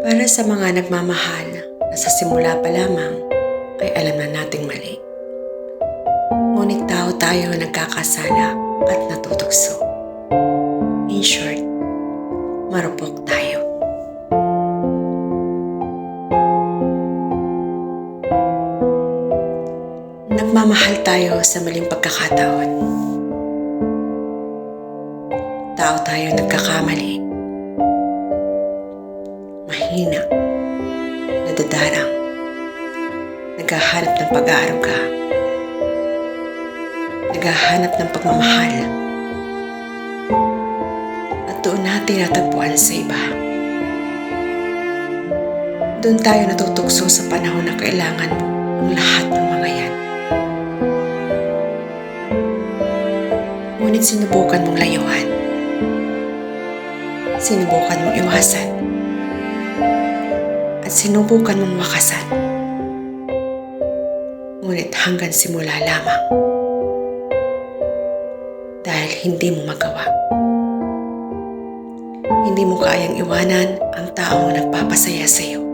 Para sa mga nagmamahal na sa simula pa lamang ay alam na nating mali. Ngunit tao tayo nagkakasala at natutugso. In short, marupok tayo. Nagmamahal tayo sa maling pagkakataon. Tao tayo nagkakamali. Mahina, nadadarang, naghahanap ng pag-aaruga, naghahanap ng pagmamahal, at doon natin natagpuan sa iba. Doon tayo natutugso sa panahon na kailangan mo ang lahat ng mga yan. Ngunit sinubukan mong layuan, sinubukan mong iwasan, at sinubukan mong wakasan. Ngunit hanggang simula lamang. Dahil hindi mo magawa. Hindi mo kayang iwanan ang taong nagpapasaya sa iyo.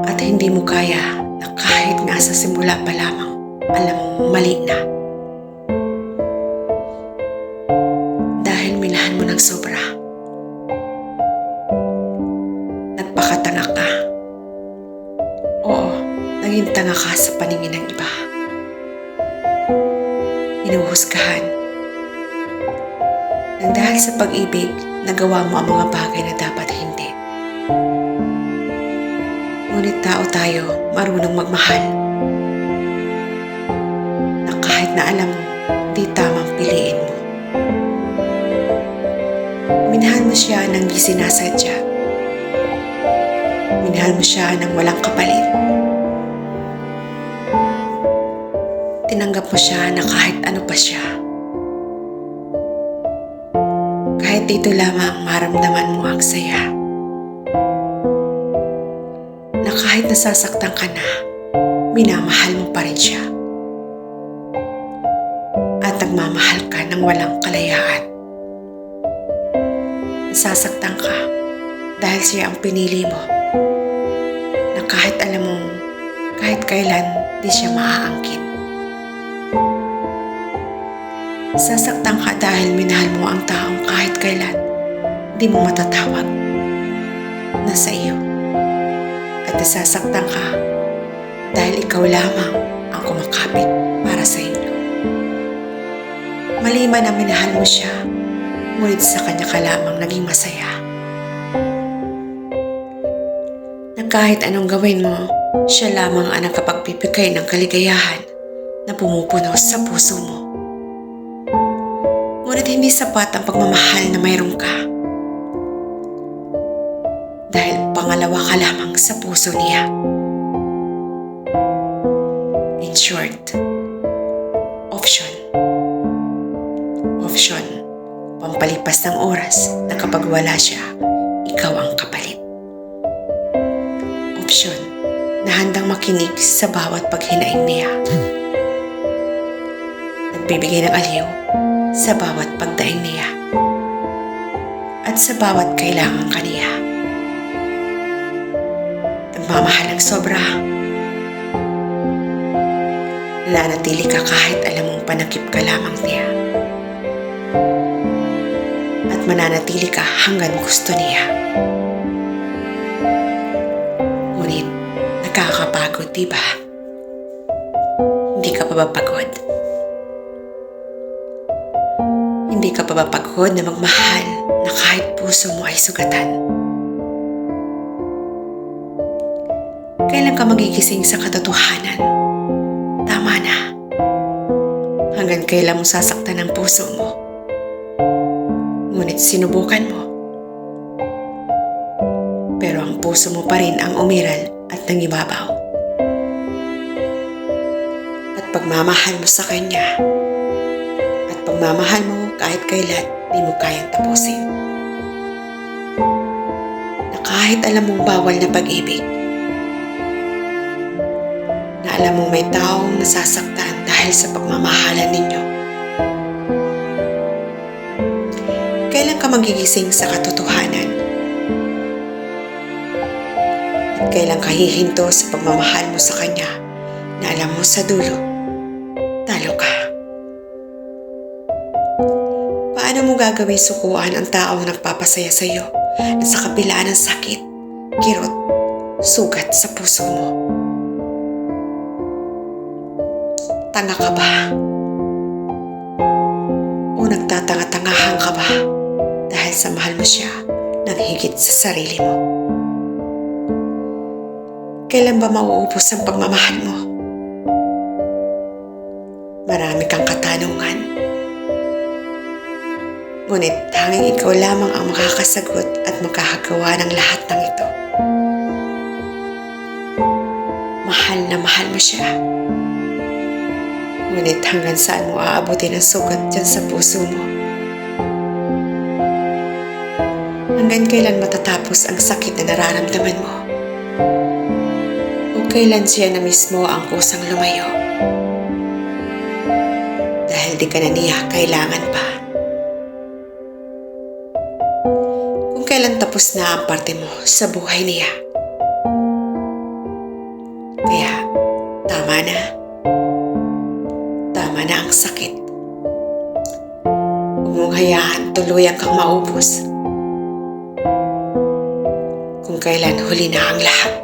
At hindi mo kaya na kahit nga sa simula pa lamang, alam mong mali na. Dahil minahan mo ng sobra. Nagpakatanga ka. Oo, naging tanga ka sa paningin ng iba. Hinuhusgahan. Nang dahil sa pag-ibig, nagawa mo ang mga bagay na dapat hindi. Ngunit tao tayo, marunong magmahal. Na kahit na alam mo, di tamang piliin mo. Minahal mo siya nang di sinasadya. Minahal mo siya nang walang kapalit. Tinanggap mo siya na kahit ano pa siya. Kahit dito lamang maramdaman mo ang saya. Na kahit nasasaktan ka na, minamahal mo pa rin siya. At nagmamahal ka ng walang kalayaan. Nasasaktan ka dahil siya ang pinili mo. Na kahit alam mong kahit kailan di siya maaangkin. Sasaktan ka dahil minahal mo ang taong kahit kailan di mo matatawag na sa iyo. At nasasaktan ka dahil ikaw lamang ang kumakapit para sa inyo. Mali man na minahal mo siya, ngunit sa kanya ka lamang naging masaya. Na kahit anong gawin mo, siya lamang ang nagkapagbibigay ng kaligayahan na pumupuno sa puso mo. Ngunit hindi sapat ang pagmamahal na mayroon ka. Dahil pangalawa ka lamang sa puso niya. In short, option. Option, pampalipas ng oras na kapag wala siya, ikaw ang kapalit. Option, na handang makinig sa bawat paghinaing niya. Nagbibigay ng aliw sa bawat pagdaing niya at sa bawat kailangan kaniya. Nagmamahal ng sobra. Nananatili ka kahit alam mong panakip ka lamang niya. At mananatili ka hanggang gusto niya. Ngunit nakakapagod, diba? Hindi ka pa ba pagod? Hindi ka pa ba pagod na magmahal na kahit puso mo ay sugatan? Kailan ka magigising sa katotohanan? Tama na. Hanggang kailan mo sasaktan ang puso mo? Ngunit sinubukan mo. Pero ang puso mo pa rin ang umiral at nangibabaw. At pagmamahal mo sa kanya, at pagmamahal mo kahit kailan di mo kayang tapusin. Na kahit alam mong bawal na pag-ibig, na alam mong may taong nasasaktan dahil sa pagmamahalan ninyo, kailan ka magigising sa katotohanan kailan ka hihinto sa pagmamahal mo sa kanya na alam mo sa dulo, talo ka. Paano mo gagawin sukuan ang taong nagpapasaya sa iyo na sa kabila ng sakit, kirot, sugat sa puso mo? Tanga ka ba? O nagtatanga-tangahan ka ba dahil sa mahal mo siya ng higit sa sarili mo? Kailan ba mauubos ang pagmamahal mo? Marami kang katanungan. Ngunit tanging ikaw lamang ang makakasagot at makakagawa ng lahat ng ito. Mahal na mahal mo siya. Ngunit hanggang saan mo aabutin ang sugat dyan sa puso mo? Hanggang kailan matatapos ang sakit na nararamdaman mo? O kailan siya na mismo ang kusang lumayo? Dahil di ka na niya kailangan pa. Kung kailan tapos na ang parte mo sa buhay niya. Kaya, tama na. Tama na ang sakit. Huwag mong hayaan tuluyan kang maubos. Kung kailan huli na ang lahat.